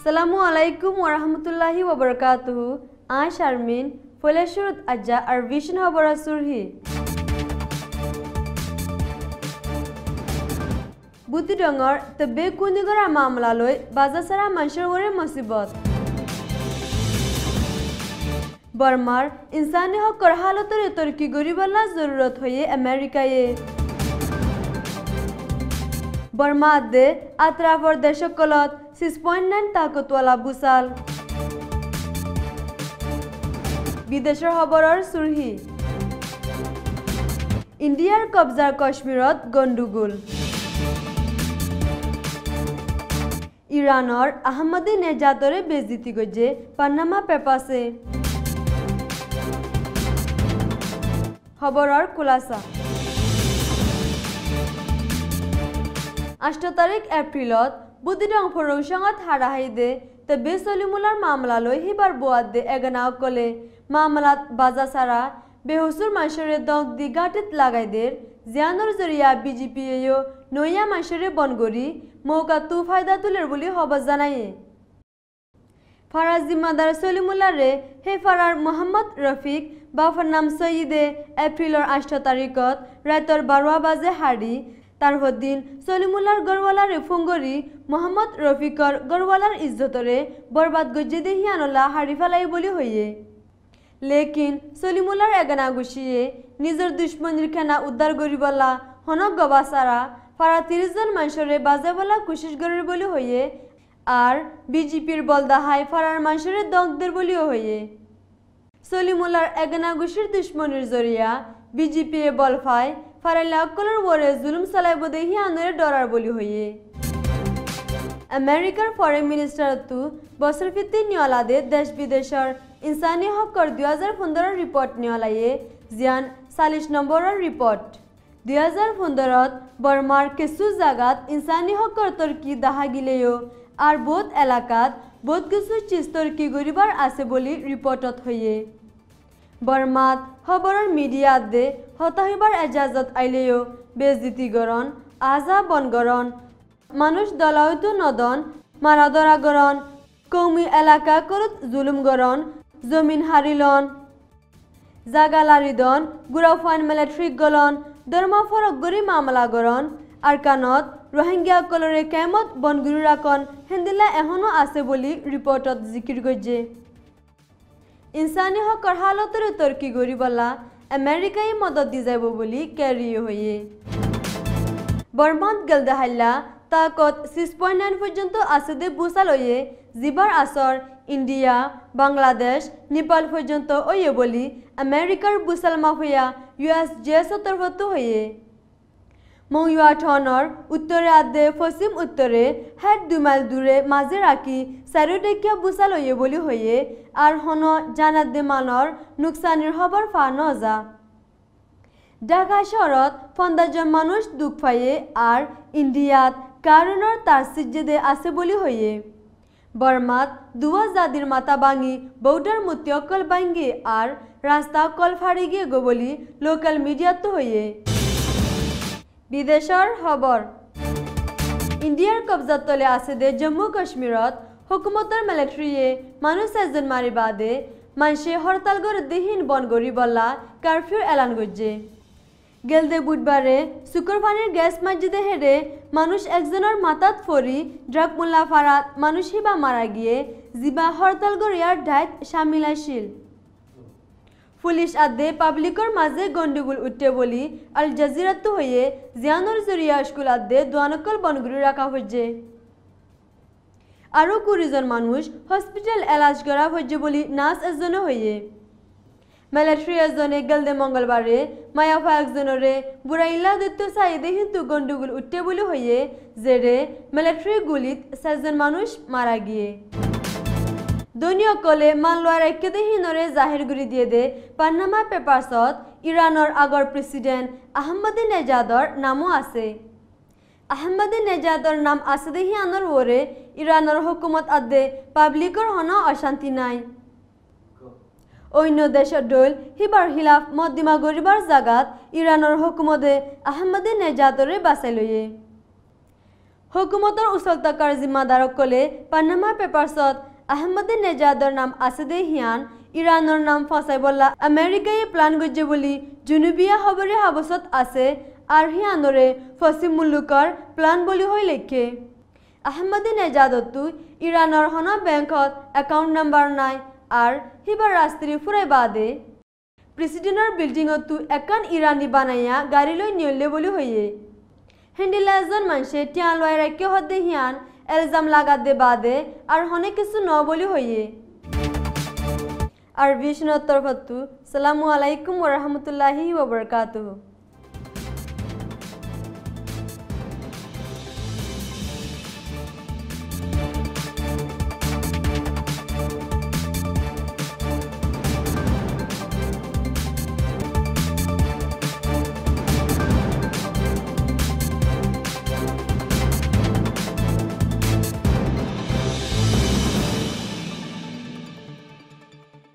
Assalamu alaikum warahmatullahi wabarakatuh. I Sharmin, Foleshurut Aja ar Vision Habara Surhi. Buti Dongor, the big Kunigara Mamlaloi, Bazasara Manshaware Masibat. Burmar, Insani Hokor Halotor Turki Guribala Zurut Hoye, America ye. Burma de Atrafor de Chocolate. 6.9 ताकतवाला बुसाल विदेशर खबरर सुरही इंडियार कब्जार कश्मीरत गंडगोल इरानर अहमदीनेजादरे बेइज्जती गजे पानामा पेपार्से खबरर खुलासा 8 तारिख एप्रिलत Budidang Poroshangat Harahide, the Besolimular Mamlalo, Hibar Boad de Eganakole, Mamalat Bazasara, Behusur Mashere Dog the Gatit Lagaider, Zianor Zoria BGPAO, Noya Mashere Bongori, Moka Tu Faida Tulerbuli Hobazanaye. Faraz Madar Solimulare, Hefarar Muhammad Rafiq, Bafanam Saide, April or Ashtatarikot, Rator Barwa Baze Hadi. তারহদ্দিন সলিমুল্লাহর গরওয়ালার ফঙ্গরি Muhammad রফিকর গরওয়ালার ইজ্জতরে বরবাদ গজ্জে দেহিয়ানলা হারিফালাই বলি হইয়ে লেকিন সলিমুল্লাহর এগানা গুছিয়ে নিজের দুশ্মনির খানা উদ্ধার করিবলা হনক গবাসারা ফারা 30 জন মানুষরে বাজাবলা কোশিশ করির বলি হইয়ে আর বিজেপির বলদাহাই ফারার মানুষরে দংদের বলিও হইয়ে সলিমুল্লাহর এগানা গুছির দুশ্মনির জরিয়া বিজেপি বলফায় ফারালা কলর ওরে জুলুম চালাইব দেহি আনরে ডরার বলি হইয়ে আমেরিকার ফরেন মিনিস্টার তু বছর ফিতি নিয়লাদে দেশ বিদেশৰ ইনসানি হকৰ 2015 ৰিপৰ্ট নিয়লায়ে জিয়ান 40 নম্বৰৰ ৰিপৰ্ট 2015ত বৰ্মাৰ কিছু জাগাত ইনসানি হকৰ তৰ্কি দাহা গিলেও আৰ বহুত এলাকাত বহুত কিছু চিজ তৰ্কি গৰিবাৰ আছে বলি ৰিপৰ্টত হইয়ে বর্মাত খবরের মিডিয়াত দে হতাহিবার এজাজত আইলেও বেজতি গরণ আজা বনগরণ মানুষ দলাউতু নদন মারাদরা গরণ কৌমি এলাকা করত জুলুম গরণ জমিন হারিলন জাগালারিদন গুরাফান মিলিটারি গলন ধর্ম ফরক গরি মামলা গরণ আর কানত রোহিঙ্গা কলরে কেমত বনগুরি রাখন হেন্দিলা এখনো আছে বলি রিপোর্টত জিকির গজে ইনসানি হকৰ হালতৰ তৰ্কি গৰিবলা আমেৰিকাই মদত দি যাব বুলি কেৰিয়ে হয়ে বৰ্মাত গলদাহাল্লা তাকত 6.9 পৰ্যন্ত আছে দে বুসালয়ে জিবাৰ আসৰ ইন্ডিয়া বাংলাদেশ নেপাল পৰ্যন্ত ওয়ে বলি আমেৰিকাৰ বুসাল মাফিয়া USGS তৰফতো হয়ে ময়ুয়া থনৰ উত্তৰে আদে পশ্চিম উত্তৰে হেড 2 মাইল দূৰে মাজে ৰাখি চাৰিওদিকে বুসালয়ে বলি হয়ে আৰ হন জানাত দে মানৰ নুকসানিৰ খবৰ ফানো যা ঢাকা শহৰত 50 জন মানুষ দুখ পায়ে আৰ ইন্ডিয়াত কাৰণৰ তার সিজদে আছে বলি হয়ে বর্মাত দুয়া জাদির মাথা ভাঙি বৌডার মুত্যকল ভাঙ্গি আর রাস্তা কল ফাড়ি গিয়ে গো বলি লোকাল মিডিয়াত হয়ে বিদেশৰ খবৰ ইন্ডিয়াৰ কবজাত তলে আছে দে জম্মু কাশ্মীৰত হুকুমতৰ মিলিটাৰীয়ে মানুহ এজন মাৰি বাদে মানসে হরতাল করে দেহিন বন গরি বলা কারফিউ এলান গজ্জে গেলদে বুধবারে শুক্রবারের গ্যাস মসজিদে হেডে মানুষ একজনের মাথাত ফরি ড্রাগ মোল্লা ফারাত মানুষ হিবা মারা গিয়ে জিবা হরতাল গরিয়ার ঢাইত সামিল আছিল পুলিশ আদে পাবলিকৰ মাঝে গন্ডগোল উঠে বলি আল জাজিরাত হয়ে জিয়ানোর জরিয়া স্কুল আদে দোয়ানকল বনগুরি রাখা হয়েছে আরো 20 জন মানুষ হসপিটাল এলাজ করা হয়েছে বলি নার্স এজনে হয়ে মিলিটারি এজনে গলদে মঙ্গলবারে মায়াফা একজনরে বুড়াইলা দত্ত সাইদে হিন্দু গন্ডগোল উঠে বলি হয়ে জেরে মিলিটারি গুলিত 6 জন মানুষ মারা গিয়ে দুনিয়া কলে মানলোয়ার একেদে হিনরে জাহির গুরি দিয়ে দে পানামা পেপারসত ইৰানৰ আগৰ প্ৰেসিডেন্ট আহমদীনেজাদৰ নামও আছে আহমদীনেজাদৰ নাম আছে দেহি আনৰ ওৰে ইৰানৰ হুকুমত আদে পাবলিকৰ হন অশান্তি নাই অন্য দেশৰ দল হিবাৰ হিলাফ মদ্দিমা গৰিবাৰ জাগাত ইৰানৰ হুকুমতে আহমদীনেজাদৰে বাছাই লয়ে হুকুমতৰ উচল টকাৰ জিম্মাদাৰসকলে পানামা পেপাৰ্ছত আহমদে নেজাদৰ নাম আছে দে হিয়ান ইৰাণৰ নাম ফচাইবলা আমেৰিকাই প্লান গজ্জে বুলি জুনুবিয়া খবৰে হাবছত আছে আৰু হিয়ানৰে ফচিম মুলুকৰ প্লান বুলি হৈ লেখে আহমদে নেজাদতো ইৰাণৰ হন বেংকত একাউণ্ট নাম্বাৰ নাই আৰু হিবাৰ ৰাষ্ট্ৰী ফুৰাই বাদে প্ৰেচিডেণ্টৰ বিল্ডিঙতো একান ইৰাণী বানাইয়া গাড়ী লৈ নিয়লে বুলি হয়ে হেন্দিলা এজন মানুষে টিয়া লয় রাখিয়ে হতে হিয়ান এলজাম লাগাত দে বাদে আর হনে কিছু ন বলি হইয়ে আর বিষ্ণুর তরফতু সালামু আলাইকুম ওয়া রাহমাতুল্লাহি ওয়া বারাকাতুহু।